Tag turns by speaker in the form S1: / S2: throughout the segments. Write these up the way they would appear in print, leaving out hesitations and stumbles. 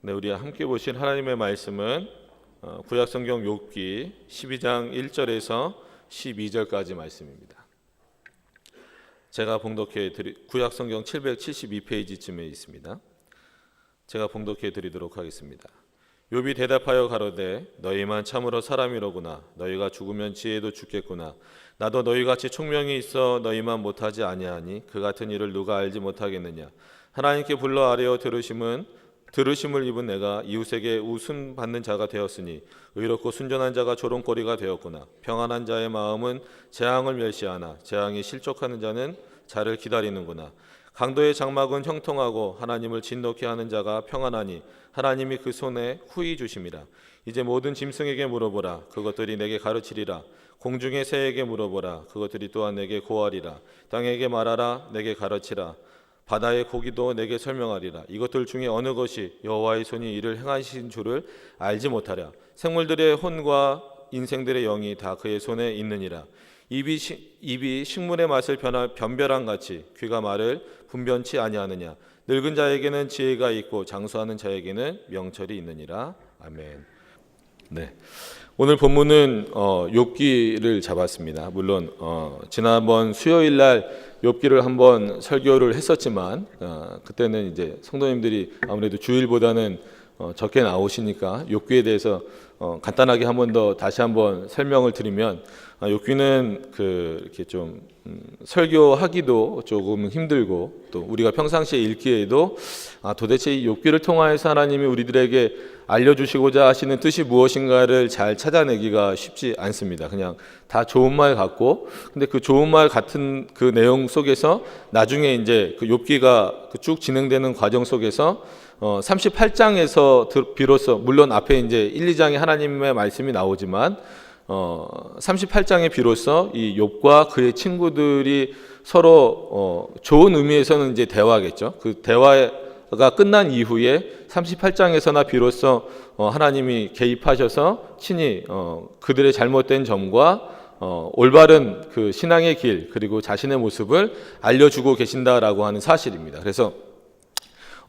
S1: 네, 우리 함께 보실 하나님의 말씀은 구약성경 욥기 12장 1절에서 12절까지 말씀입니다. 제가 봉독해 구약성경 772페이지쯤에 있습니다. 제가 봉독해 드리도록 하겠습니다. 욥이 대답하여 가로되 너희만 참으로 사람이로구나. 너희가 죽으면 지혜도 죽겠구나. 나도 너희같이 총명이 있어 너희만 못하지 아니하니 그 같은 일을 누가 알지 못하겠느냐. 하나님께 불러 아뢰어 들으심을 입은 내가 이웃에게 웃음 받는 자가 되었으니 의롭고 순전한 자가 조롱거리가 되었구나. 평안한 자의 마음은 재앙을 멸시하나 재앙이 실족하는 자는 자를 기다리는구나. 강도의 장막은 형통하고 하나님을 진노케 하는 자가 평안하니 하나님이 그 손에 후히 주심이라. 이제 모든 짐승에게 물어보라. 그것들이 내게 가르치리라. 공중의 새에게 물어보라. 그것들이 또한 내게 고하리라. 땅에게 말하라. 내게 가르치라. 바다의 고기도 내게 설명하리라. 이것들 중에 어느 것이 여호와의 손이 이를 행하신 줄을 알지 못하랴. 생물들의 혼과 인생들의 영이 다 그의 손에 있느니라. 입이 식물의 맛을 변별한 같이 귀가 말을 분변치 아니하느냐. 늙은 자에게는 지혜가 있고 장수하는 자에게는 명철이 있느니라. 아멘. 네. 오늘 본문은 욥기를 잡았습니다. 물론 지난번 수요일 날 욥기를 한번 설교를 했었지만 그때는 이제 성도님들이 아무래도 주일보다는 적게 나오시니까 욥기에 대해서 간단하게 한 번 더 다시 한번 설명을 드리면 욥기는 이렇게 좀 설교하기도 조금 힘들고 또 우리가 평상시에 읽기에도 도대체 이 욥기를 통하여서 하나님이 우리들에게 알려주시고자 하시는 뜻이 무엇인가를 잘 찾아내기가 쉽지 않습니다. 그냥 다 좋은 말 같고, 근데 그 좋은 말 같은 그 내용 속에서 나중에 이제 그 욥기가 쭉 진행되는 과정 속에서 38장에서 비로소 물론 앞에 이제 1, 2장에 하나님의 말씀이 나오지만 38장에 비로소 이 욥과 그의 친구들이 서로 좋은 의미에서는 이제 대화겠죠. 그 대화가 끝난 이후에 38장에서나 비로소 하나님이 개입하셔서 친히 그들의 잘못된 점과 올바른 그 신앙의 길 그리고 자신의 모습을 알려주고 계신다라고 하는 사실입니다. 그래서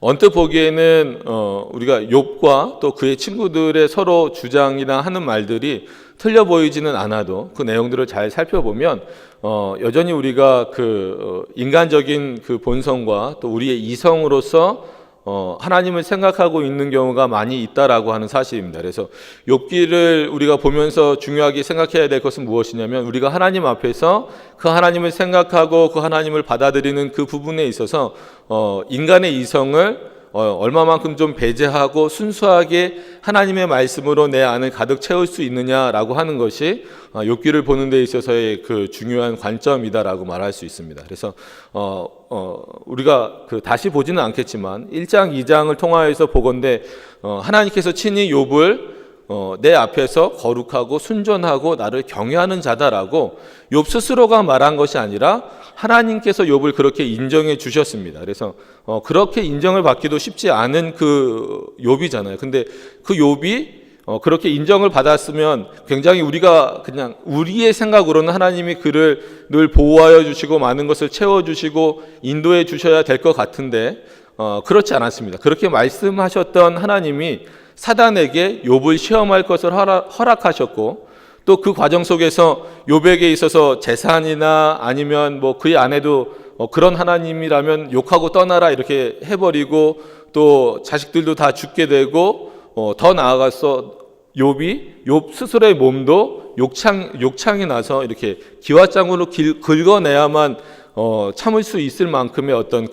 S1: 언뜻 보기에는 우리가 욥과 또 그의 친구들의 서로 주장이나 하는 말들이 틀려 보이지는 않아도 그 내용들을 잘 살펴보면 여전히 우리가 그 인간적인 그 본성과 또 우리의 이성으로서 하나님을 생각하고 있는 경우가 많이 있다라고 하는 사실입니다. 그래서 욥기를 우리가 보면서 중요하게 생각해야 될 것은 무엇이냐면 우리가 하나님 앞에서 그 하나님을 생각하고 그 하나님을 받아들이는 그 부분에 있어서 인간의 이성을 얼마만큼 좀 배제하고 순수하게 하나님의 말씀으로 내 안을 가득 채울 수 있느냐라고 하는 것이 욥기를 보는 데 있어서의 그 중요한 관점이다라고 말할 수 있습니다. 그래서 우리가 다시 보지는 않겠지만 1장, 2장을 통하여서 보건대 하나님께서 친히 욥을 내 앞에서 거룩하고 순전하고 나를 경외하는 자다라고 욥 스스로가 말한 것이 아니라 하나님께서 욥을 그렇게 인정해 주셨습니다. 그래서 그렇게 인정을 받기도 쉽지 않은 그 욥이잖아요. 근데 그 욥이 그렇게 인정을 받았으면 굉장히 우리가 그냥 우리의 생각으로는 하나님이 그를 늘 보호하여 주시고 많은 것을 채워주시고 인도해 주셔야 될 것 같은데 그렇지 않았습니다. 그렇게 말씀하셨던 하나님이 사단에게 욥을 시험할 것을 허락하셨고 또 그 과정 속에서 욥에게 있어서 재산이나 아니면 뭐 그의 아내도 그런 하나님이라면 욕하고 떠나라 이렇게 해버리고 또 자식들도 다 죽게 되고 더 나아가서 욥 스스로의 몸도 욕창이 나서 이렇게 기와장으로 긁어내야만 참을 수 있을 만큼의 어떤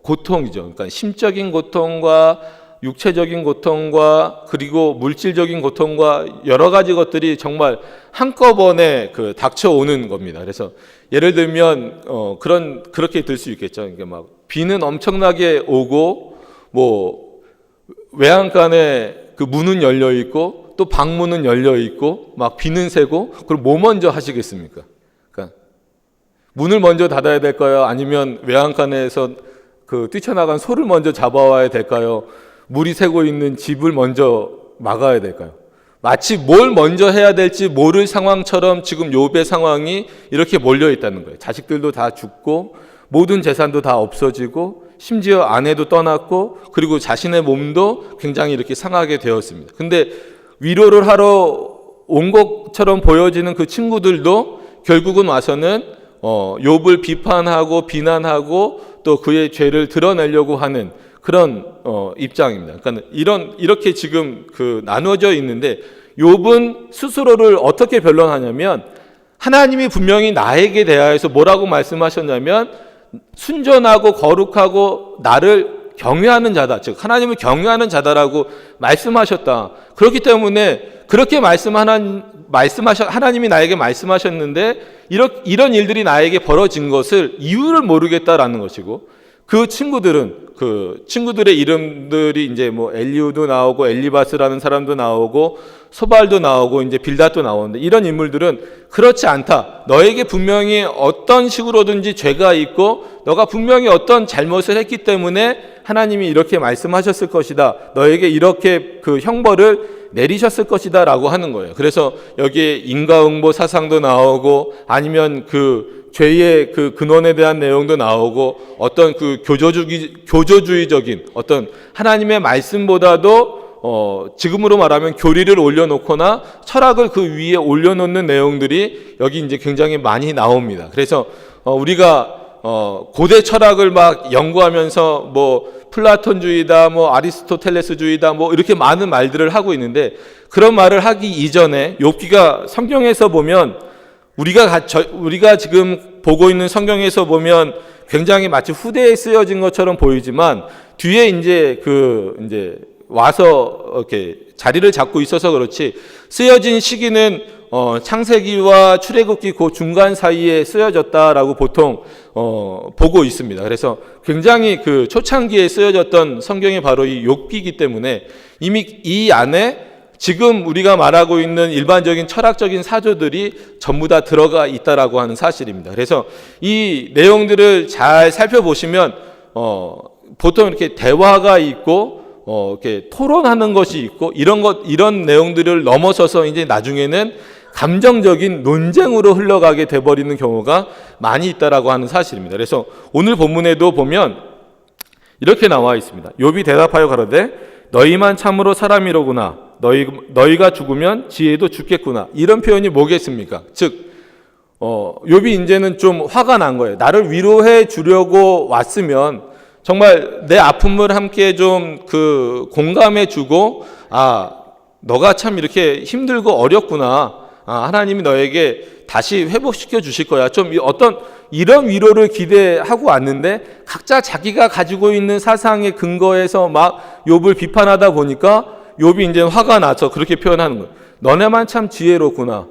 S1: 고통이죠. 그러니까 심적인 고통과 육체적인 고통과 그리고 물질적인 고통과 여러 가지 것들이 정말 한꺼번에 닥쳐오는 겁니다. 그래서 예를 들면 그렇게 들 수 있겠죠. 그러니까 막 비는 엄청나게 오고 뭐 외양간에 그 문은 열려 있고 또 방문은 열려 있고 막 비는 새고 그럼 뭐 먼저 하시겠습니까? 그러니까 문을 먼저 닫아야 될까요? 아니면 외양간에서 뛰쳐나간 소를 먼저 잡아와야 될까요? 물이 새고 있는 집을 먼저 막아야 될까요? 마치 뭘 먼저 해야 될지 모를 상황처럼 지금 욥의 상황이 이렇게 몰려 있다는 거예요. 자식들도 다 죽고 모든 재산도 다 없어지고 심지어 아내도 떠났고 그리고 자신의 몸도 굉장히 이렇게 상하게 되었습니다. 근데 위로를 하러 온 것처럼 보여지는 그 친구들도 결국은 와서는 욥을 비판하고 비난하고 또 그의 죄를 드러내려고 하는 그런 입장입니다. 그러니까 이렇게 지금 나누어져 있는데 욥은 스스로를 어떻게 변론하냐면 하나님이 분명히 나에게 대하여서 뭐라고 말씀하셨냐면 순전하고 거룩하고 나를 경외하는 자다. 즉 하나님을 경외하는 자다라고 말씀하셨다. 그렇기 때문에 그렇게 하나님이 나에게 말씀하셨는데 이런 일들이 나에게 벌어진 것을 이유를 모르겠다라는 것이고 그 친구들의 이름들이 이제 뭐 엘리후도 나오고 엘리바스라는 사람도 나오고 소발도 나오고 이제 빌닷도 나오는데 이런 인물들은 그렇지 않다. 너에게 분명히 어떤 식으로든지 죄가 있고 너가 분명히 어떤 잘못을 했기 때문에 하나님이 이렇게 말씀하셨을 것이다. 너에게 이렇게 그 형벌을 내리셨을 것이다 라고 하는 거예요. 그래서 여기에 인과응보 사상도 나오고 아니면 그 죄의 그 근원에 대한 내용도 나오고 어떤 그 교조주의적인 어떤 하나님의 말씀보다도 지금으로 말하면 교리를 올려놓거나 철학을 그 위에 올려놓는 내용들이 여기 이제 굉장히 많이 나옵니다. 그래서 우리가 고대 철학을 막 연구하면서 뭐 플라톤주의다, 뭐 아리스토텔레스주의다, 뭐 이렇게 많은 말들을 하고 있는데 그런 말을 하기 이전에 욥기가 성경에서 보면 우리가 지금 보고 있는 성경에서 보면 굉장히 마치 후대에 쓰여진 것처럼 보이지만 뒤에 이제 와서 이렇게 자리를 잡고 있어서 그렇지 쓰여진 시기는 창세기와 출애굽기 그 중간 사이에 쓰여졌다라고 보통 보고 있습니다. 그래서 굉장히 그 초창기에 쓰여졌던 성경이 바로 이 욥기이기 때문에 이미 이 안에 지금 우리가 말하고 있는 일반적인 철학적인 사조들이 전부 다 들어가 있다라고 하는 사실입니다. 그래서 이 내용들을 잘 살펴보시면 보통 이렇게 대화가 있고 이렇게 토론하는 것이 있고 이런 내용들을 넘어서서 이제 나중에는 감정적인 논쟁으로 흘러가게 돼버리는 경우가 많이 있다라고 하는 사실입니다. 그래서 오늘 본문에도 보면 이렇게 나와 있습니다. 욥이 대답하여 가로되 너희만 참으로 사람이로구나. 너희가 죽으면 지혜도 죽겠구나. 이런 표현이 뭐겠습니까? 즉 욥이 이제는 좀 화가 난 거예요. 나를 위로해 주려고 왔으면 정말 내 아픔을 함께 좀 공감해 주고 너가 참 이렇게 힘들고 어렵구나. 하나님이 너에게 다시 회복시켜 주실 거야. 좀 어떤 이런 위로를 기대하고 왔는데 각자 자기가 가지고 있는 사상의 근거에서 막 욥을 비판하다 보니까 욥이 이제 화가 나서 그렇게 표현하는 거예요. 너네만 참 지혜롭구나.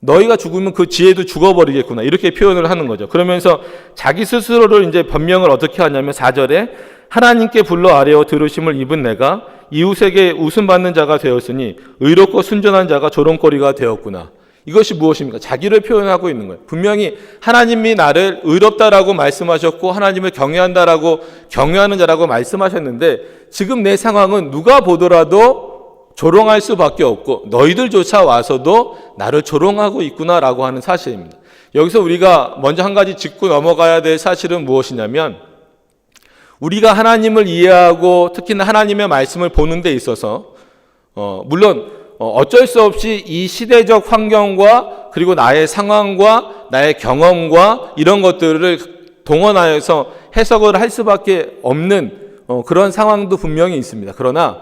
S1: 너희가 죽으면 그 지혜도 죽어버리겠구나. 이렇게 표현을 하는 거죠. 그러면서 자기 스스로를 이제 변명을 어떻게 하냐면 4절에 하나님께 불러 아뢰어 들으심을 입은 내가 이웃에게 웃음받는 자가 되었으니 의롭고 순전한 자가 조롱거리가 되었구나. 이것이 무엇입니까? 자기를 표현하고 있는 거예요. 분명히 하나님이 나를 의롭다라고 말씀하셨고 하나님을 경외한다라고 경외하는 자라고 말씀하셨는데 지금 내 상황은 누가 보더라도 조롱할 수밖에 없고 너희들조차 와서도 나를 조롱하고 있구나라고 하는 사실입니다. 여기서 우리가 먼저 한 가지 짚고 넘어가야 될 사실은 무엇이냐면 우리가 하나님을 이해하고 특히나 하나님의 말씀을 보는 데 있어서 물론 어쩔 수 없이 이 시대적 환경과 그리고 나의 상황과 나의 경험과 이런 것들을 동원하여서 해석을 할 수밖에 없는 그런 상황도 분명히 있습니다. 그러나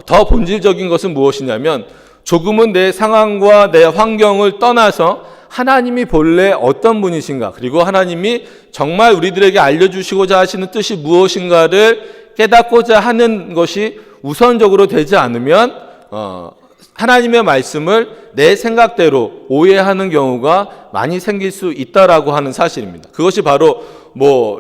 S1: 더 본질적인 것은 무엇이냐면 조금은 내 상황과 내 환경을 떠나서 하나님이 본래 어떤 분이신가 그리고 하나님이 정말 우리들에게 알려주시고자 하시는 뜻이 무엇인가를 깨닫고자 하는 것이 우선적으로 되지 않으면 하나님의 말씀을 내 생각대로 오해하는 경우가 많이 생길 수 있다라고 하는 사실입니다. 그것이 바로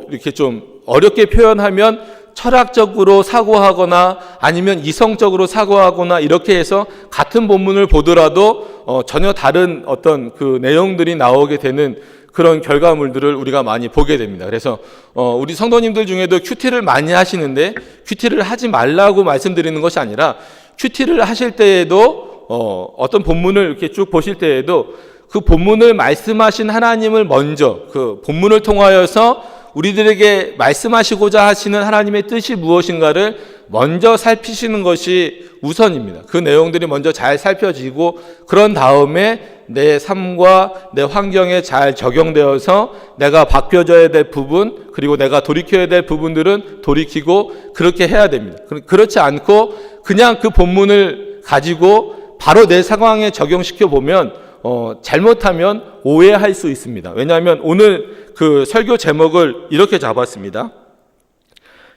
S1: 이렇게 좀 어렵게 표현하면 철학적으로 사고하거나 아니면 이성적으로 사고하거나 이렇게 해서 같은 본문을 보더라도 전혀 다른 어떤 그 내용들이 나오게 되는 그런 결과물들을 우리가 많이 보게 됩니다. 그래서 우리 성도님들 중에도 큐티를 많이 하시는데 큐티를 하지 말라고 말씀드리는 것이 아니라 큐티를 하실 때에도 어떤 본문을 이렇게 쭉 보실 때에도 그 본문을 말씀하신 하나님을 먼저 그 본문을 통하여서 우리들에게 말씀하시고자 하시는 하나님의 뜻이 무엇인가를 먼저 살피시는 것이 우선입니다. 그 내용들이 먼저 잘 살펴지고 그런 다음에 내 삶과 내 환경에 잘 적용되어서 내가 바뀌어져야 될 부분, 그리고 내가 돌이켜야 될 부분들은 돌이키고 그렇게 해야 됩니다. 그렇지 않고 그냥 그 본문을 가지고 바로 내 상황에 적용시켜 보면 잘못하면 오해할 수 있습니다. 왜냐하면 오늘 그 설교 제목을 이렇게 잡았습니다.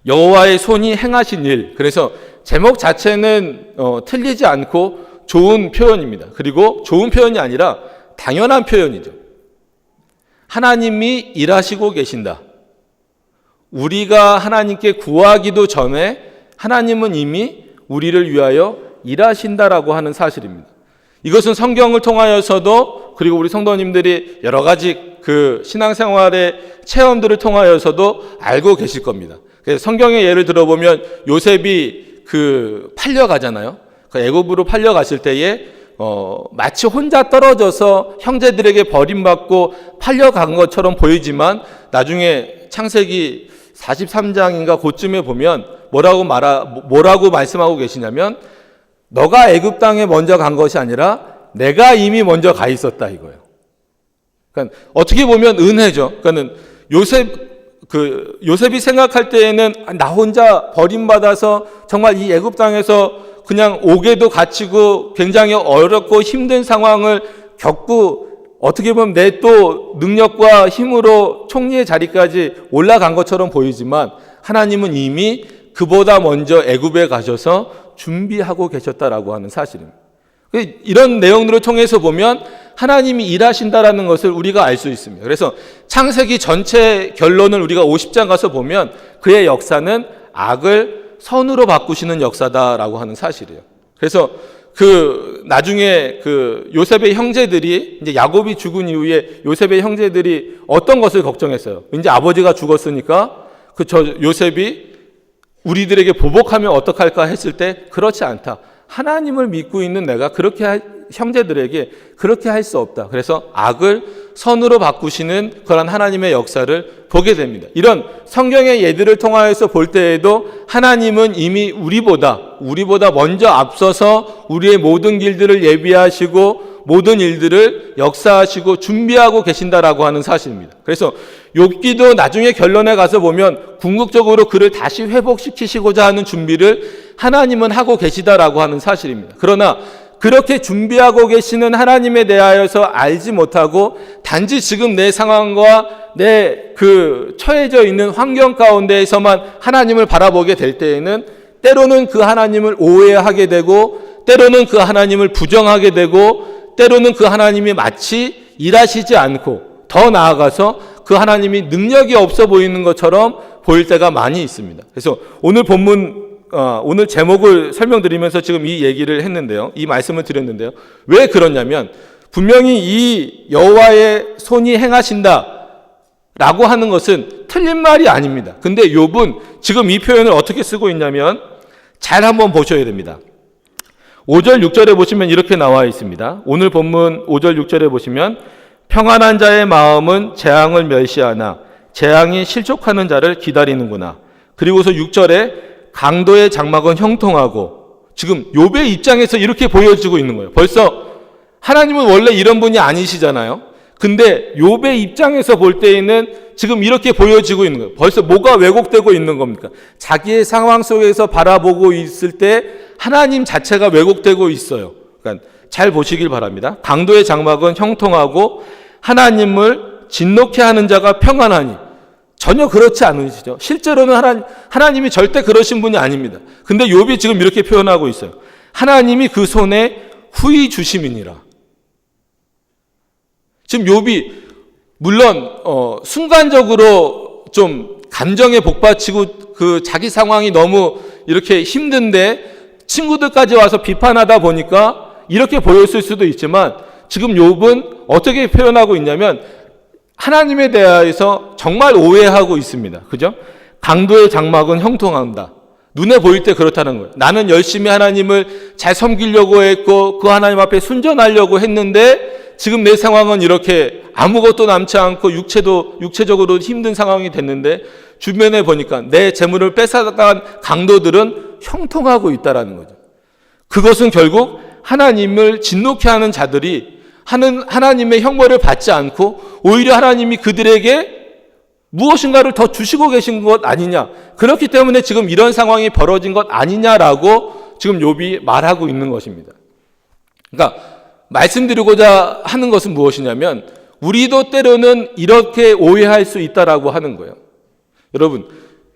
S1: 여호와의 손이 행하신 일. 그래서 제목 자체는 틀리지 않고 좋은 표현입니다. 그리고 좋은 표현이 아니라 당연한 표현이죠. 하나님이 일하시고 계신다. 우리가 하나님께 구하기도 전에 하나님은 이미 우리를 위하여 일하신다라고 하는 사실입니다. 이것은 성경을 통하여서도, 그리고 우리 성도님들이 여러 가지 그 신앙생활의 체험들을 통하여서도 알고 계실 겁니다. 그래서 성경의 예를 들어보면 요셉이 팔려가잖아요. 애굽으로 팔려갔을 때에 마치 혼자 떨어져서 형제들에게 버림받고 팔려간 것처럼 보이지만 나중에 창세기 43장인가 그쯤에 보면 뭐라고 말씀하고 계시냐면 너가 애굽 땅에 먼저 간 것이 아니라 내가 이미 먼저 가 있었다 이거예요. 그러니까 어떻게 보면 은혜죠. 그러니까는 요셉이 생각할 때에는 나 혼자 버림받아서 정말 이 애굽 땅에서 그냥 옥에도 갇히고 굉장히 어렵고 힘든 상황을 겪고 어떻게 보면 내 또 능력과 힘으로 총리의 자리까지 올라간 것처럼 보이지만 하나님은 이미 그보다 먼저 애굽에 가셔서 준비하고 계셨다라고 하는 사실입니다. 이런 내용들을 통해서 보면 하나님이 일하신다라는 것을 우리가 알 수 있습니다. 그래서 창세기 전체 결론을 우리가 50장 가서 보면 그의 역사는 악을 선으로 바꾸시는 역사다라고 하는 사실이에요. 그래서 나중에 요셉의 형제들이 이제 야곱이 죽은 이후에 요셉의 형제들이 어떤 것을 걱정했어요? 이제 아버지가 죽었으니까 요셉이 우리들에게 보복하면 어떡할까 했을 때 그렇지 않다. 하나님을 믿고 있는 내가 형제들에게 그렇게 할 수 없다. 그래서 악을 선으로 바꾸시는 그런 하나님의 역사를 보게 됩니다. 이런 성경의 예들을 통하여서 볼 때에도 하나님은 이미 우리보다 먼저 앞서서 우리의 모든 길들을 예비하시고 모든 일들을 역사하시고 준비하고 계신다라고 하는 사실입니다. 그래서 욥기도 나중에 결론에 가서 보면 궁극적으로 그를 다시 회복시키시고자 하는 준비를 하나님은 하고 계시다라고 하는 사실입니다. 그러나 그렇게 준비하고 계시는 하나님에 대하여서 알지 못하고 단지 지금 내 상황과 내 처해져 있는 환경 가운데에서만 하나님을 바라보게 될 때에는 때로는 그 하나님을 오해하게 되고 때로는 그 하나님을 부정하게 되고 때로는 그 하나님이 마치 일하시지 않고 더 나아가서 그 하나님이 능력이 없어 보이는 것처럼 보일 때가 많이 있습니다. 그래서 오늘 제목을 설명드리면서 지금 이 얘기를 했는데요. 이 말씀을 드렸는데요. 왜 그러냐면 분명히 이 여호와의 손이 행하신다 라고 하는 것은 틀린 말이 아닙니다. 근데 욥은 지금 이 표현을 어떻게 쓰고 있냐면 잘 한번 보셔야 됩니다. 5절 6절에 보시면 이렇게 나와 있습니다. 오늘 본문 5절 6절에 보시면 평안한 자의 마음은 재앙을 멸시하나 재앙이 실족하는 자를 기다리는구나. 그리고서 6절에 강도의 장막은 형통하고, 지금 욥의 입장에서 이렇게 보여지고 있는 거예요. 벌써 하나님은 원래 이런 분이 아니시잖아요. 근데 욥의 입장에서 볼 때에는 지금 이렇게 보여지고 있는 거예요. 벌써 뭐가 왜곡되고 있는 겁니까? 자기의 상황 속에서 바라보고 있을 때 하나님 자체가 왜곡되고 있어요. 그러니까 잘 보시길 바랍니다. 강도의 장막은 형통하고 하나님을 진노케 하는 자가 평안하니. 전혀 그렇지 않으시죠. 실제로는 하나님이 절대 그러신 분이 아닙니다. 근데 욥이 지금 이렇게 표현하고 있어요. 하나님이 그 손에 후히 주심이니라. 지금 욥이 물론 순간적으로 좀 감정에 복받치고 자기 상황이 너무 이렇게 힘든데 친구들까지 와서 비판하다 보니까 이렇게 보였을 수도 있지만 지금 욥은 어떻게 표현하고 있냐면 하나님에 대해서 정말 오해하고 있습니다. 그죠? 강도의 장막은 형통한다. 눈에 보일 때 그렇다는 거예요. 나는 열심히 하나님을 잘 섬기려고 했고 그 하나님 앞에 순전하려고 했는데 지금 내 상황은 이렇게 아무것도 남지 않고 육체적으로 힘든 상황이 됐는데 주변에 보니까 내 재물을 뺏어간 강도들은 형통하고 있다라는 거죠. 그것은 결국 하나님을 진노케 하는 자들이 하나님의 형벌을 받지 않고 오히려 하나님이 그들에게 무엇인가를 더 주시고 계신 것 아니냐. 그렇기 때문에 지금 이런 상황이 벌어진 것 아니냐라고 지금 욥이 말하고 있는 것입니다. 그러니까 말씀드리고자 하는 것은 무엇이냐면 우리도 때로는 이렇게 오해할 수 있다라고 하는 거예요. 여러분,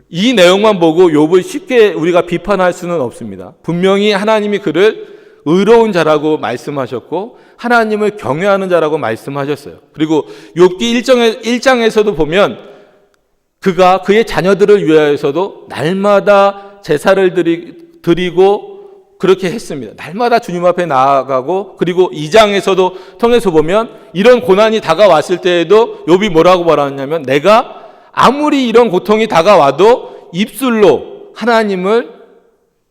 S1: 이 내용만 보고 욥을 쉽게 우리가 비판할 수는 없습니다. 분명히 하나님이 그를 의로운 자라고 말씀하셨고 하나님을 경외하는 자라고 말씀하셨어요. 그리고 욥기 1장에서도 보면 그가 그의 자녀들을 위하여서도 날마다 제사를 드리고 그렇게 했습니다. 날마다 주님 앞에 나아가고, 그리고 2장에서도 통해서 보면 이런 고난이 다가왔을 때에도 욥이 뭐라고 말하냐면 내가 아무리 이런 고통이 다가와도 입술로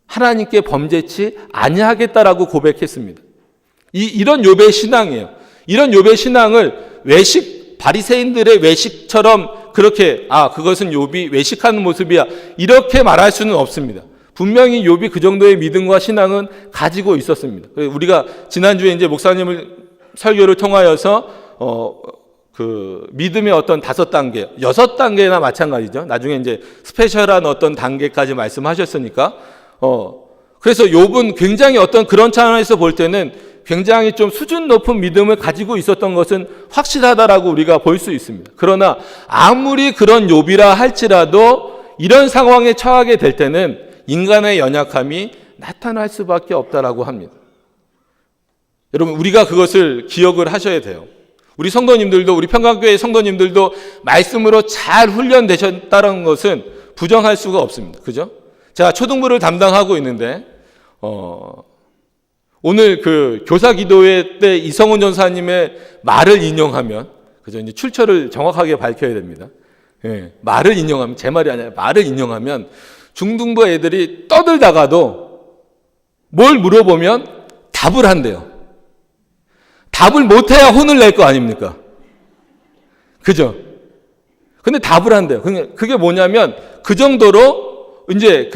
S1: 하나님께 범죄치 아니하겠다라고 고백했습니다. 이런 욥의 신앙이에요. 이런 욥의 신앙을 바리새인들의 외식처럼 그렇게 그것은 욥이 외식하는 모습이야 이렇게 말할 수는 없습니다. 분명히 욥이 그 정도의 믿음과 신앙은 가지고 있었습니다. 우리가 지난주에 이제 목사님을 설교를 통하여서 그 믿음의 어떤 5단계, 6단계나 마찬가지죠. 나중에 이제 스페셜한 어떤 단계까지 말씀하셨으니까 그래서 욥은 굉장히 어떤 그런 차원에서 볼 때는 굉장히 좀 수준 높은 믿음을 가지고 있었던 것은 확실하다라고 우리가 볼 수 있습니다. 그러나 아무리 그런 욥이라 할지라도 이런 상황에 처하게 될 때는 인간의 연약함이 나타날 수밖에 없다라고 합니다. 여러분, 우리가 그것을 기억을 하셔야 돼요. 우리 성도님들도, 우리 평강교회 성도님들도 말씀으로 잘 훈련되셨다는 것은 부정할 수가 없습니다. 그죠? 제가 초등부를 담당하고 있는데 오늘 그 교사 기도회 때 이성훈 전사님의 말을 인용하면, 그죠? 이제 출처를 정확하게 밝혀야 됩니다. 예, 말을 인용하면, 제 말이 아니라 말을 인용하면 중등부 애들이 떠들다가도 뭘 물어보면 답을 한대요. 답을 못해야 혼을 낼 거 아닙니까? 그죠? 근데 답을 한대요. 그게 뭐냐면 그 정도로 이제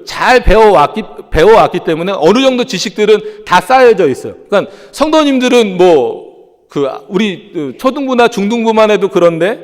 S1: 잘 배워왔기 때문에 어느 정도 지식들은 다 쌓여져 있어요. 그러니까 성도님들은 우리 초등부나 중등부만 해도 그런데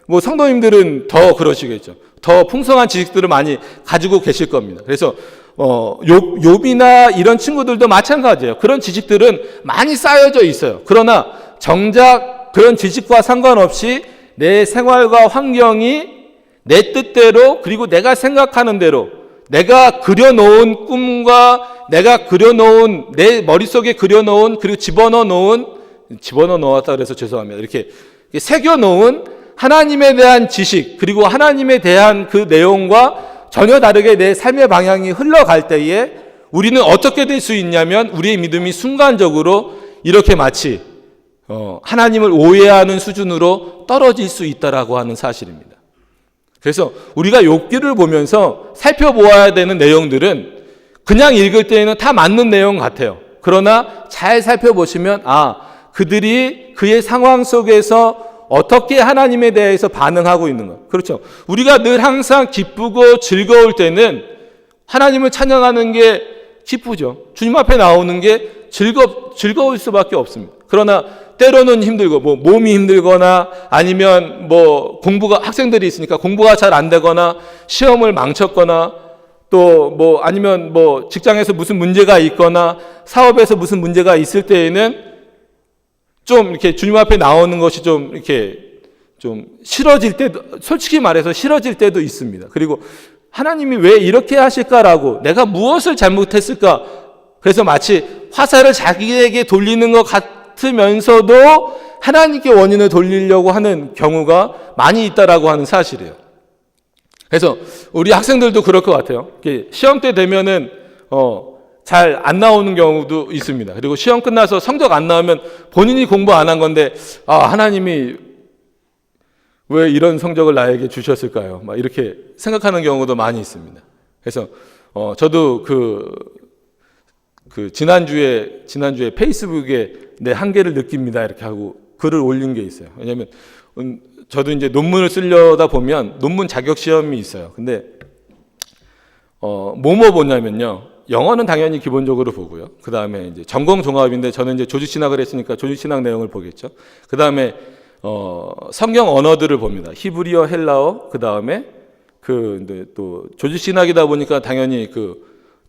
S1: 성도님들은 더 그러시겠죠. 더 풍성한 지식들을 많이 가지고 계실 겁니다. 그래서 욥이나 이런 친구들도 마찬가지예요. 그런 지식들은 많이 쌓여져 있어요. 그러나 정작 그런 지식과 상관없이 내 생활과 환경이 내 뜻대로, 그리고 내가 생각하는 대로, 내가 그려놓은 꿈과 내가 그려놓은, 내 머릿속에 그려놓은, 그리고 집어넣었다 그래서 죄송합니다. 이렇게 새겨놓은 하나님에 대한 지식, 그리고 하나님에 대한 그 내용과 전혀 다르게 내 삶의 방향이 흘러갈 때에 우리는 어떻게 될 수 있냐면 우리의 믿음이 순간적으로 이렇게 마치 하나님을 오해하는 수준으로 떨어질 수 있다라고 하는 사실입니다. 그래서 우리가 욥기를 보면서 살펴보아야 되는 내용들은 그냥 읽을 때에는 다 맞는 내용 같아요. 그러나 잘 살펴보시면 그들이 그의 상황 속에서 어떻게 하나님에 대해서 반응하고 있는 것. 그렇죠. 우리가 늘 항상 기쁘고 즐거울 때는 하나님을 찬양하는 게 기쁘죠. 주님 앞에 나오는 게 즐거울 수밖에 없습니다. 그러나 때로는 힘들고, 몸이 힘들거나 아니면 학생들이 있으니까 공부가 잘 안 되거나 시험을 망쳤거나 또 아니면 직장에서 무슨 문제가 있거나 사업에서 무슨 문제가 있을 때에는 좀 이렇게 주님 앞에 나오는 것이 좀 이렇게 좀 싫어질 때도, 솔직히 말해서 싫어질 때도 있습니다. 그리고 하나님이 왜 이렇게 하실까라고, 내가 무엇을 잘못했을까? 그래서 마치 화살을 자기에게 돌리는 것 같으면서도 하나님께 원인을 돌리려고 하는 경우가 많이 있다라고 하는 사실이에요. 그래서 우리 학생들도 그럴 것 같아요. 시험 때 되면은 잘 안 나오는 경우도 있습니다. 그리고 시험 끝나서 성적 안 나오면 본인이 공부 안 한 건데 하나님이 왜 이런 성적을 나에게 주셨을까요? 막 이렇게 생각하는 경우도 많이 있습니다. 그래서 저도 그 지난주에 페이스북에
S2: 내 한계를 느낍니다. 이렇게 하고 글을 올린 게 있어요. 왜냐하면 저도 이제 논문을 쓰려다 보면 논문 자격 시험이 있어요. 근데 뭐뭐 보냐면요. 영어는 당연히 기본적으로 보고요. 그 다음에 이제 전공 종합인데 저는 이제 조직신학을 했으니까 조직신학 내용을 보겠죠. 그 다음에 성경 언어들을 봅니다. 히브리어, 헬라어, 그 다음에 또 조직신학이다 보니까 당연히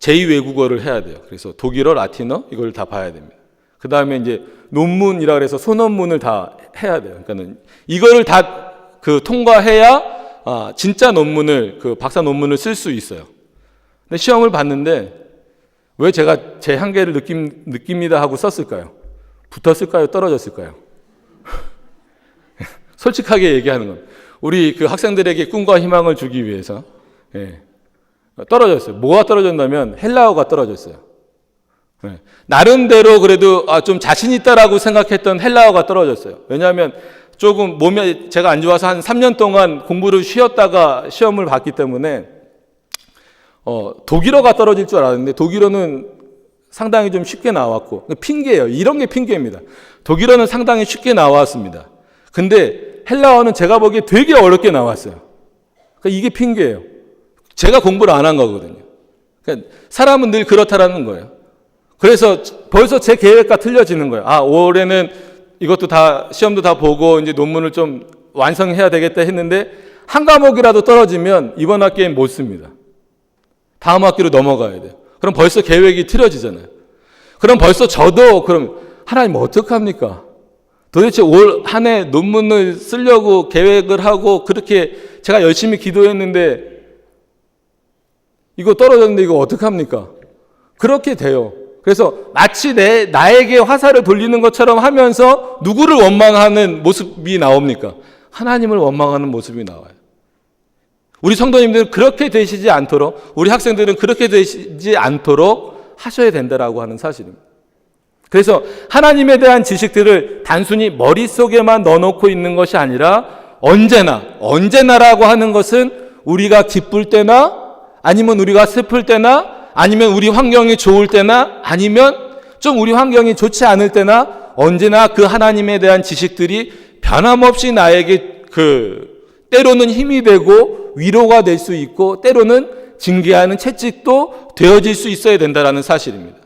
S2: 제2외국어를 해야 돼요. 그래서 독일어, 라틴어 이걸 다 봐야 됩니다. 그 다음에 이제 논문이라 그래서 소논문을 다 해야 돼요. 그러니까는 이거를 다 통과해야 진짜 논문을 박사 논문을 쓸 수 있어요. 근데 시험을 봤는데 왜 제가 제 한계를 느낍니다 하고 썼을까요? 붙었을까요? 떨어졌을까요? 솔직하게 얘기하는 건 우리 학생들에게 꿈과 희망을 주기 위해서 떨어졌어요. 뭐가 떨어졌냐면 헬라어가 떨어졌어요. 나름대로 그래도 좀 자신 있다라고 생각했던 헬라어가 떨어졌어요. 왜냐하면 조금 몸이 제가 안 좋아서 한 3년 동안 공부를 쉬었다가 시험을 봤기 때문에 독일어가 떨어질 줄 알았는데 독일어는 상당히 좀 쉽게 나왔고 핑계예요. 이런 게 핑계입니다. 독일어는 상당히 쉽게 나왔습니다. 근데 헬라어는 제가 보기에 되게 어렵게 나왔어요. 그러니까 이게 핑계예요. 제가 공부를 안 한 거거든요. 그러니까 사람은 늘 그렇다라는 거예요. 그래서 벌써 제 계획과 틀려지는 거예요. 올해는 이것도 다 시험도 다 보고 이제 논문을 좀 완성해야 되겠다 했는데 한 과목이라도 떨어지면 이번 학기엔 못 씁니다. 다음 학기로 넘어가야 돼요. 그럼 벌써 계획이 틀어지잖아요. 그럼 벌써 저도 그럼 하나님 어떡합니까? 도대체 올 한 해 논문을 쓰려고 계획을 하고 그렇게 제가 열심히 기도했는데 이거 떨어졌는데 이거 어떡합니까? 그렇게 돼요. 그래서 마치 나에게 화살을 돌리는 것처럼 하면서 누구를 원망하는 모습이 나옵니까? 하나님을 원망하는 모습이 나와요. 우리 성도님들은 그렇게 되시지 않도록, 우리 학생들은 그렇게 되시지 않도록 하셔야 된다라고 하는 사실입니다. 그래서 하나님에 대한 지식들을 단순히 머릿속에만 넣어놓고 있는 것이 아니라 언제나라고 하는 것은 우리가 기쁠 때나 아니면 우리가 슬플 때나 아니면 우리 환경이 좋을 때나 아니면 좀 우리 환경이 좋지 않을 때나 언제나 그 하나님에 대한 지식들이 변함없이 나에게 때로는 힘이 되고 위로가 될 수 있고 때로는 징계하는 채찍도 되어질 수 있어야 된다는 사실입니다.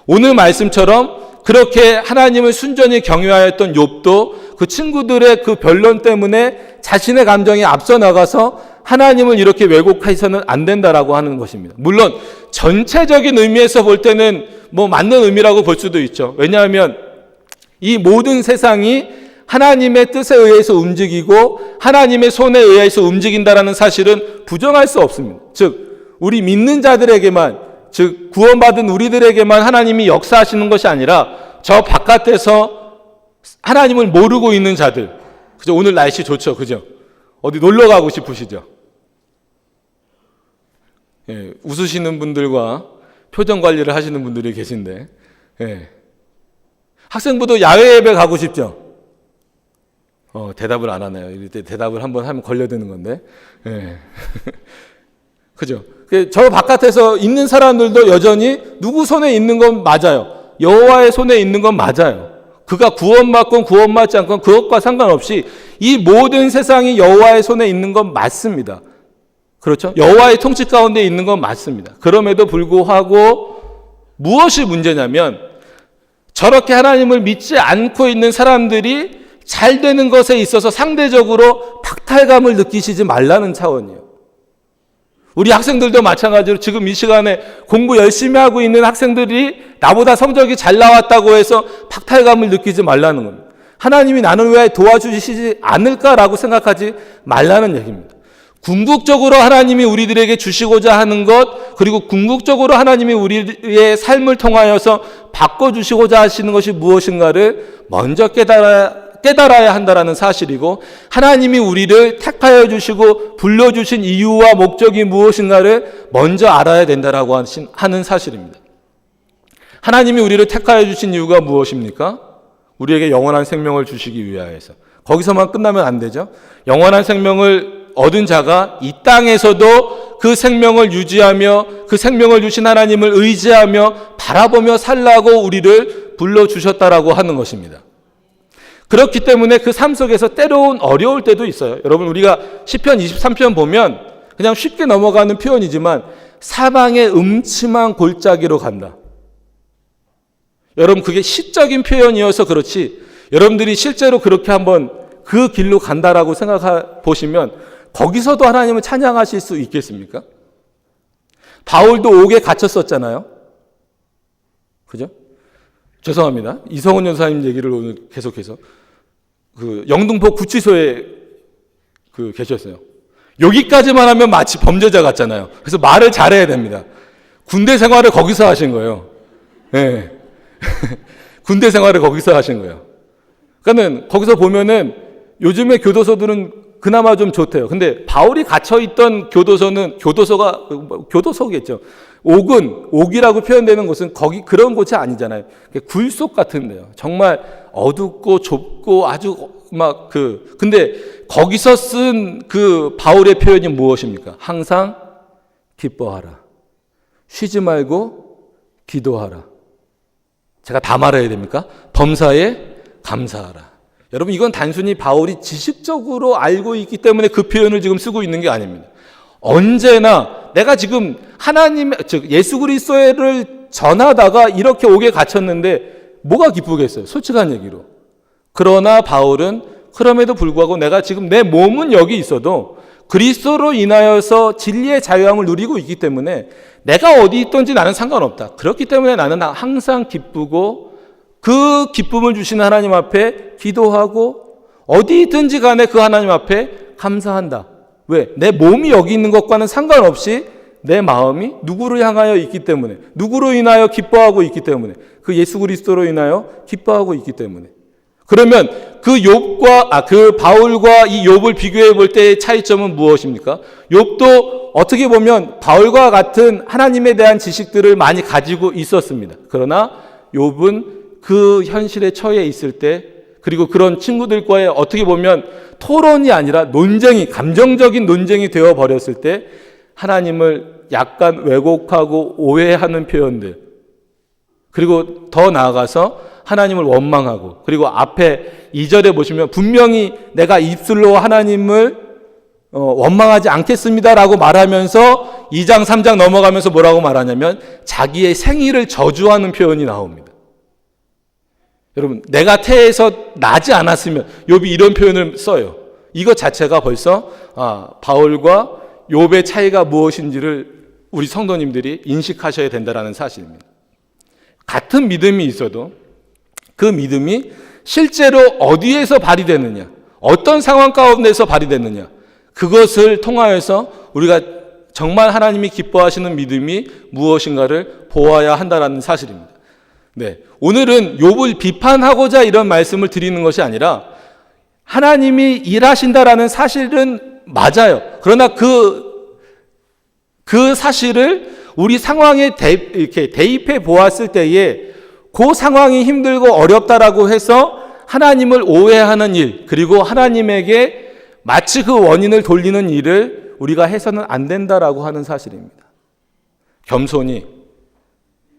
S2: 오늘 말씀처럼 그렇게 하나님을 순전히 경외하였던 욥도 그 친구들의 그 변론 때문에 자신의 감정이 앞서 나가서 하나님을 이렇게 왜곡해서는 안 된다라고 하는 것입니다. 물론 전체적인 의미에서 볼 때는 맞는 의미라고 볼 수도 있죠. 왜냐하면 이 모든 세상이 하나님의 뜻에 의해서 움직이고 하나님의 손에 의해서 움직인다라는 사실은 부정할 수 없습니다. 즉 우리 믿는 자들에게만, 즉 구원받은 우리들에게만 하나님이 역사하시는 것이 아니라 저 바깥에서 하나님을 모르고 있는 자들, 그죠? 오늘 날씨 좋죠, 그죠? 어디 놀러 가고 싶으시죠? 웃으시는 분들과 표정 관리를 하시는 분들이 계신데, 학생부도 야외 예배 가고 싶죠? 대답을 안 하네요. 이럴 때 대답을 한번 하면 걸려드는 건데. 그죠? 저 바깥에서 있는 사람들도 여전히 누구 손에 있는 건 맞아요. 여호와의 손에 있는 건 맞아요. 그가 구원받건 구원받지 않건 그것과 상관없이 이 모든 세상이 여호와의 손에 있는 건 맞습니다. 그렇죠? 여호와의 통치 가운데 있는 건 맞습니다. 그럼에도 불구하고 무엇이 문제냐면 저렇게 하나님을 믿지 않고 있는 사람들이 잘 되는 것에 있어서 상대적으로 박탈감을 느끼시지 말라는 차원이에요. 우리 학생들도 마찬가지로 지금 이 시간에 공부 열심히 하고 있는 학생들이 나보다 성적이 잘 나왔다고 해서 박탈감을 느끼지 말라는 겁니다. 하나님이 나는 왜 도와주시지 않을까라고 생각하지 말라는 얘기입니다. 궁극적으로 하나님이 우리들에게 주시고자 하는 것, 그리고 궁극적으로 하나님이 우리의 삶을 통하여서 바꿔주시고자 하시는 것이 무엇인가를 먼저 깨달아야 한다는 사실이고, 하나님이 우리를 택하여 주시고 불러주신 이유와 목적이 무엇인가를 먼저 알아야 된다라고 하는 사실입니다. 하나님이 우리를 택하여 주신 이유가 무엇입니까? 우리에게 영원한 생명을 주시기 위하여서. 거기서만 끝나면 안 되죠. 영원한 생명을 얻은 자가 이 땅에서도 그 생명을 유지하며 그 생명을 주신 하나님을 의지하며 바라보며 살라고 우리를 불러주셨다라고 하는 것입니다. 그렇기 때문에 그 삶 속에서 때로는 어려울 때도 있어요. 여러분, 우리가 시편 23편 보면 그냥 쉽게 넘어가는 표현이지만 사방의 음침한 골짜기로 간다. 여러분, 그게 시적인 표현이어서 그렇지 여러분들이 실제로 그렇게 한번 그 길로 간다라고 생각해 보시면 거기서도 하나님을 찬양하실 수 있겠습니까? 바울도 옥에 갇혔었잖아요. 그죠? 죄송합니다. 이성훈 연사님 얘기를 오늘 계속해서 그 영등포 구치소에 계셨어요. 여기까지만 하면 마치 범죄자 같잖아요. 그래서 말을 잘해야 됩니다. 군대 생활을 거기서 하신 거예요. 네. 군대 생활을 거기서 하신 거예요. 그러니까는 거기서 보면은 요즘에 교도소들은 그나마 좀 좋대요. 근데 바울이 갇혀있던 교도소겠죠. 옥이라고 표현되는 곳은 그런 곳이 아니잖아요. 굴속 같은데요. 정말 어둡고 좁고 아주 근데 거기서 쓴 그 바울의 표현이 무엇입니까? 항상 기뻐하라. 쉬지 말고 기도하라. 제가 다 말해야 됩니까? 범사에 감사하라. 여러분, 이건 단순히 바울이 지식적으로 알고 있기 때문에 그 표현을 지금 쓰고 있는 게 아닙니다. 언제나 내가 지금 즉 예수 그리스도를 전하다가 이렇게 옥에 갇혔는데 뭐가 기쁘겠어요? 솔직한 얘기로. 그러나 바울은 그럼에도 불구하고 내가 지금 내 몸은 여기 있어도 그리스도로 인하여서 진리의 자유함을 누리고 있기 때문에 내가 어디 있든지 나는 상관없다. 그렇기 때문에 나는 항상 기쁘고 그 기쁨을 주시는 하나님 앞에 기도하고 어디 있든지 간에 그 하나님 앞에 감사한다. 왜? 내 몸이 여기 있는 것과는 상관없이 내 마음이 누구를 향하여 있기 때문에, 누구로 인하여 기뻐하고 있기 때문에, 그 예수 그리스도로 인하여 기뻐하고 있기 때문에. 그러면 그 바울과 이 욥을 비교해 볼 때의 차이점은 무엇입니까? 욥도 어떻게 보면 바울과 같은 하나님에 대한 지식들을 많이 가지고 있었습니다. 그러나 욥은 그 현실에 처해 있을 때, 그리고 그런 친구들과의 어떻게 보면 토론이 아니라 논쟁이, 감정적인 논쟁이 되어 버렸을 때 하나님을 약간 왜곡하고 오해하는 표현들, 그리고 더 나아가서 하나님을 원망하고, 그리고 앞에 2절에 보시면 분명히 내가 입술로 하나님을 원망하지 않겠습니다라고 말하면서 2장 3장 넘어가면서 뭐라고 말하냐면 자기의 생일을 저주하는 표현이 나옵니다. 여러분, 내가 태에서 나지 않았으면, 욥이 이런 표현을 써요. 이것 자체가 벌써 바울과 욥의 차이가 무엇인지를 우리 성도님들이 인식하셔야 된다는 사실입니다. 같은 믿음이 있어도 그 믿음이 실제로 어디에서 발휘되느냐, 어떤 상황 가운데서 발휘되느냐, 그것을 통하여서 우리가 정말 하나님이 기뻐하시는 믿음이 무엇인가를 보아야 한다는 사실입니다. 네, 오늘은 욥을 비판하고자 이런 말씀을 드리는 것이 아니라 하나님이 일하신다라는 사실은 맞아요. 그러나 그 사실을 우리 상황에 이렇게 대입해 보았을 때에 그 상황이 힘들고 어렵다라고 해서 하나님을 오해하는 일, 그리고 하나님에게 마치 그 원인을 돌리는 일을 우리가 해서는 안 된다라고 하는 사실입니다. 겸손히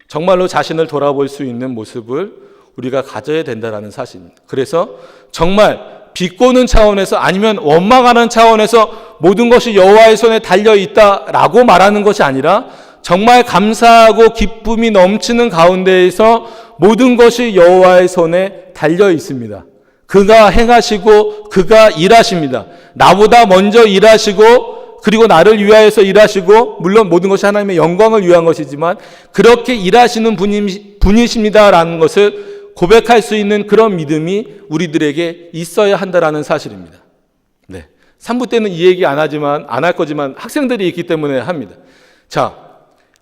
S2: 정말로 자신을 돌아볼 수 있는 모습을 우리가 가져야 된다는 사실입니다. 그래서 정말 비꼬는 차원에서 아니면 원망하는 차원에서 모든 것이 여호와의 손에 달려 있다라고 말하는 것이 아니라 정말 감사하고 기쁨이 넘치는 가운데에서 모든 것이 여호와의 손에 달려 있습니다. 그가 행하시고 그가 일하십니다. 나보다 먼저 일하시고 그리고 나를 위하여서 일하시고, 물론 모든 것이 하나님의 영광을 위한 것이지만 그렇게 일하시는 분이십니다라는 것을 고백할 수 있는 그런 믿음이 우리들에게 있어야 한다라는 사실입니다. 네, 3부 때는 이 얘기 안 할 거지만 학생들이 있기 때문에 합니다. 자,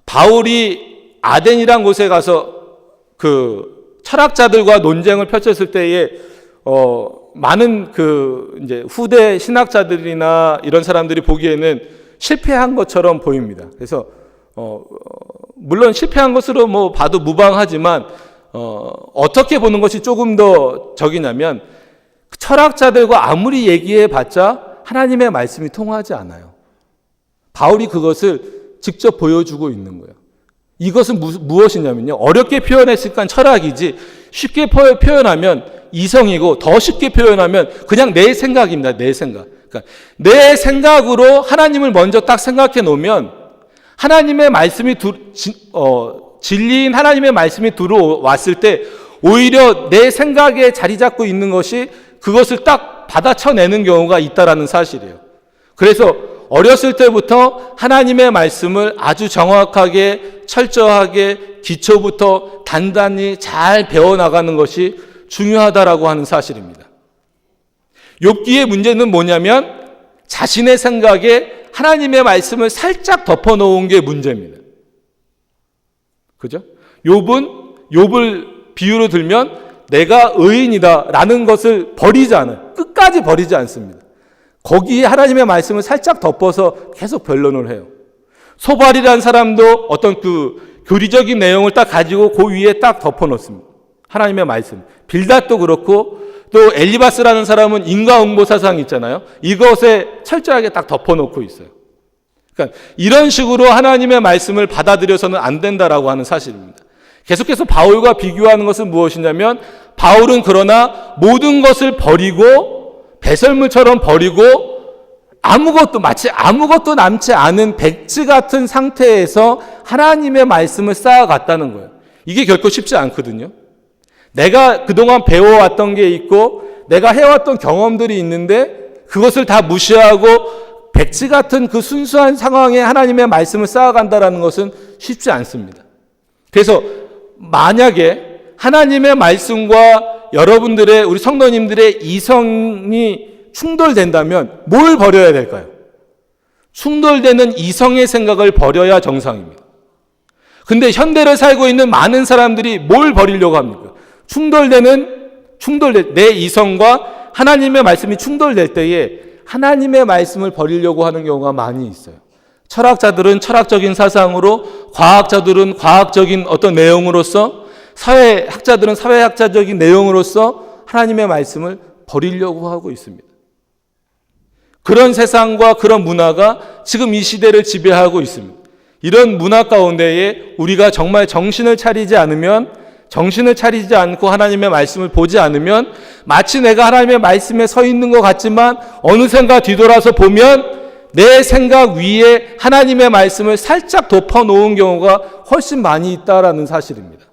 S2: 바울이 아덴이란 곳에 가서 그 철학자들과 논쟁을 펼쳤을 때에 많은 이제 후대 신학자들이나 이런 사람들이 보기에는 실패한 것처럼 보입니다. 그래서 물론 실패한 것으로 봐도 무방하지만 어떻게 보는 것이 조금 더 적이냐면 철학자들과 아무리 얘기해봤자 하나님의 말씀이 통하지 않아요. 바울이 그것을 직접 보여주고 있는 거예요. 이것은 무엇이냐면요, 어렵게 표현했으니까 철학이지 쉽게 표현하면 이성이고, 더 쉽게 표현하면 그냥 내 생각입니다. 내 생각. 그러니까 내 생각으로 하나님을 먼저 딱 생각해 놓으면 하나님의 말씀이 진리인 하나님의 말씀이 들어왔을 때 오히려 내 생각에 자리 잡고 있는 것이 그것을 딱 받아쳐내는 경우가 있다라는 사실이에요. 그래서 어렸을 때부터 하나님의 말씀을 아주 정확하게 철저하게 기초부터 단단히 잘 배워나가는 것이 중요하다라고 하는 사실입니다. 욥기의 문제는 뭐냐면 자신의 생각에 하나님의 말씀을 살짝 덮어놓은 게 문제입니다. 그죠? 욥을 비유로 들면 내가 의인이다라는 것을 버리지 않아요. 끝까지 버리지 않습니다. 거기에 하나님의 말씀을 살짝 덮어서 계속 변론을 해요. 소발이라는 사람도 어떤 그 교리적인 내용을 딱 가지고 그 위에 딱 덮어놓습니다. 하나님의 말씀. 빌닷도 그렇고 또 엘리바스라는 사람은 인과응보 사상이 있잖아요. 이것에 철저하게 딱 덮어놓고 있어요. 그러니까 이런 식으로 하나님의 말씀을 받아들여서는 안 된다라고 하는 사실입니다. 계속해서 바울과 비교하는 것은 무엇이냐면 바울은 그러나 모든 것을 버리고 배설물처럼 버리고 마치 아무것도 남지 않은 백지 같은 상태에서 하나님의 말씀을 쌓아갔다는 거예요. 이게 결코 쉽지 않거든요. 내가 그동안 배워왔던 게 있고 내가 해왔던 경험들이 있는데 그것을 다 무시하고 백지 같은 그 순수한 상황에 하나님의 말씀을 쌓아간다는 것은 쉽지 않습니다. 그래서 만약에 하나님의 말씀과 여러분들의 우리 성도님들의 이성이 충돌된다면 뭘 버려야 될까요? 충돌되는 이성의 생각을 버려야 정상입니다. 근데 현대를 살고 있는 많은 사람들이 뭘 버리려고 합니까? 내 이성과 하나님의 말씀이 충돌될 때에 하나님의 말씀을 버리려고 하는 경우가 많이 있어요. 철학자들은 철학적인 사상으로, 과학자들은 과학적인 어떤 내용으로서, 사회학자들은 사회학자적인 내용으로서 하나님의 말씀을 버리려고 하고 있습니다. 그런 세상과 그런 문화가 지금 이 시대를 지배하고 있습니다. 이런 문화 가운데에 우리가 정말 정신을 차리지 않고 하나님의 말씀을 보지 않으면 마치 내가 하나님의 말씀에 서 있는 것 같지만 어느샌가 뒤돌아서 보면 내 생각 위에 하나님의 말씀을 살짝 덮어놓은 경우가 훨씬 많이 있다라는 사실입니다.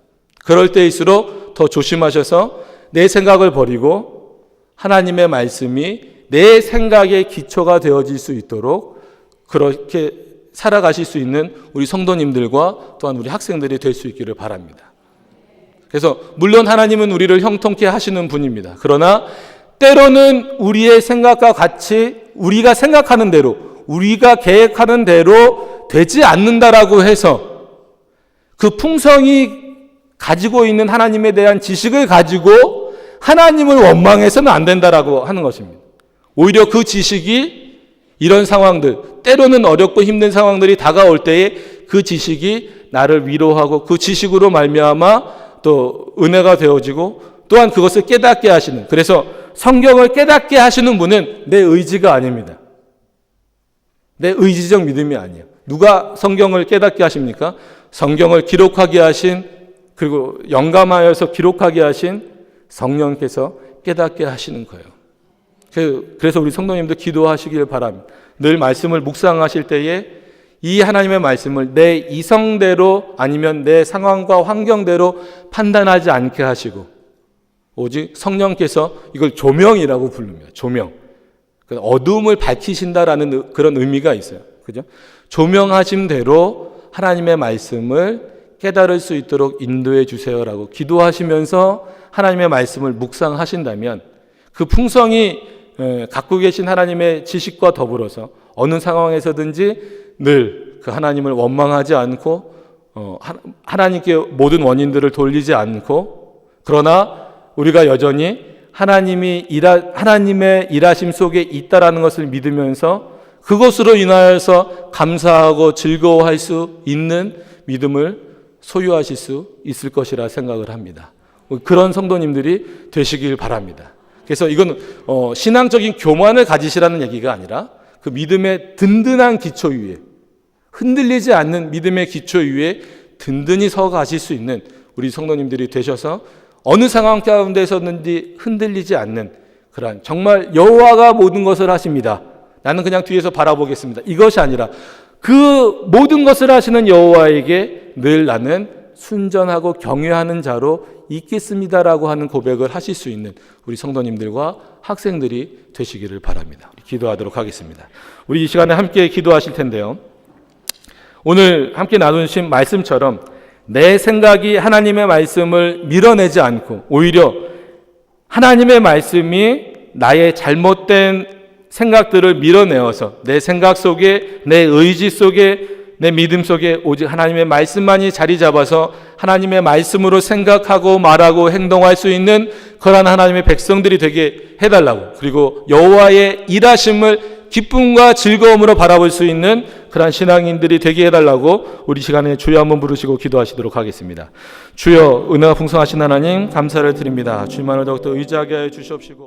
S2: 그럴 때일수록 더 조심하셔서 내 생각을 버리고 하나님의 말씀이 내 생각의 기초가 되어질 수 있도록 그렇게 살아가실 수 있는 우리 성도님들과 또한 우리 학생들이 될 수 있기를 바랍니다. 그래서 물론 하나님은 우리를 형통케 하시는 분입니다. 그러나 때로는 우리의 생각과 같이 우리가 생각하는 대로, 우리가 계획하는 대로 되지 않는다라고 해서 그 풍성이 가지고 있는 하나님에 대한 지식을 가지고 하나님을 원망해서는 안 된다라고 하는 것입니다. 오히려 그 지식이 이런 상황들, 때로는 어렵고 힘든 상황들이 다가올 때에 그 지식이 나를 위로하고 그 지식으로 말미암아 또 은혜가 되어지고 또한 그것을 깨닫게 하시는, 그래서 성경을 깨닫게 하시는 분은 내 의지가 아닙니다. 내 의지적 믿음이 아니에요. 누가 성경을 깨닫게 하십니까? 성경을 기록하게 하신, 그리고 영감하여서 기록하게 하신 성령께서 깨닫게 하시는 거예요. 그래서 우리 성도님들 기도하시길 바랍니다. 늘 말씀을 묵상하실 때에 이 하나님의 말씀을 내 이성대로 아니면 내 상황과 환경대로 판단하지 않게 하시고 오직 성령께서 이걸 조명이라고 부릅니다. 조명. 어두움을 밝히신다라는 그런 의미가 있어요. 그죠? 조명하신 대로 하나님의 말씀을 깨달을 수 있도록 인도해 주세요라고 기도하시면서 하나님의 말씀을 묵상하신다면 그 풍성이 갖고 계신 하나님의 지식과 더불어서 어느 상황에서든지 늘 그 하나님을 원망하지 않고 하나님께 모든 원인들을 돌리지 않고, 그러나 우리가 여전히 하나님의 일하심 속에 있다라는 것을 믿으면서 그것으로 인하여서 감사하고 즐거워할 수 있는 믿음을 소유하실 수 있을 것이라 생각을 합니다. 그런 성도님들이 되시길 바랍니다. 그래서 이건 신앙적인 교만을 가지시라는 얘기가 아니라 그 믿음의 든든한 기초 위에, 흔들리지 않는 믿음의 기초 위에 든든히 서 가실 수 있는 우리 성도님들이 되셔서 어느 상황 가운데서든지 흔들리지 않는 그러한 정말 여호와가 모든 것을 하십니다. 나는 그냥 뒤에서 바라보겠습니다. 이것이 아니라 그 모든 것을 하시는 여호와에게 늘 나는 순전하고 경외하는 자로 있겠습니다라고 하는 고백을 하실 수 있는 우리 성도님들과 학생들이 되시기를 바랍니다. 기도하도록 하겠습니다. 우리 이 시간에 함께 기도하실 텐데요. 오늘 함께 나누신 말씀처럼 내 생각이 하나님의 말씀을 밀어내지 않고 오히려 하나님의 말씀이 나의 잘못된 생각들을 밀어내어서 내 생각 속에, 내 의지 속에, 내 믿음 속에 오직 하나님의 말씀만이 자리 잡아서 하나님의 말씀으로 생각하고 말하고 행동할 수 있는 그러한 하나님의 백성들이 되게 해달라고, 그리고 여호와의 일하심을 기쁨과 즐거움으로 바라볼 수 있는 그러한 신앙인들이 되게 해달라고 우리 시간에 주여 한번 부르시고 기도하시도록 하겠습니다. 주여, 은혜가 풍성하신 하나님 감사를 드립니다. 주님만을 더욱더 의지하게 하여 주시옵시고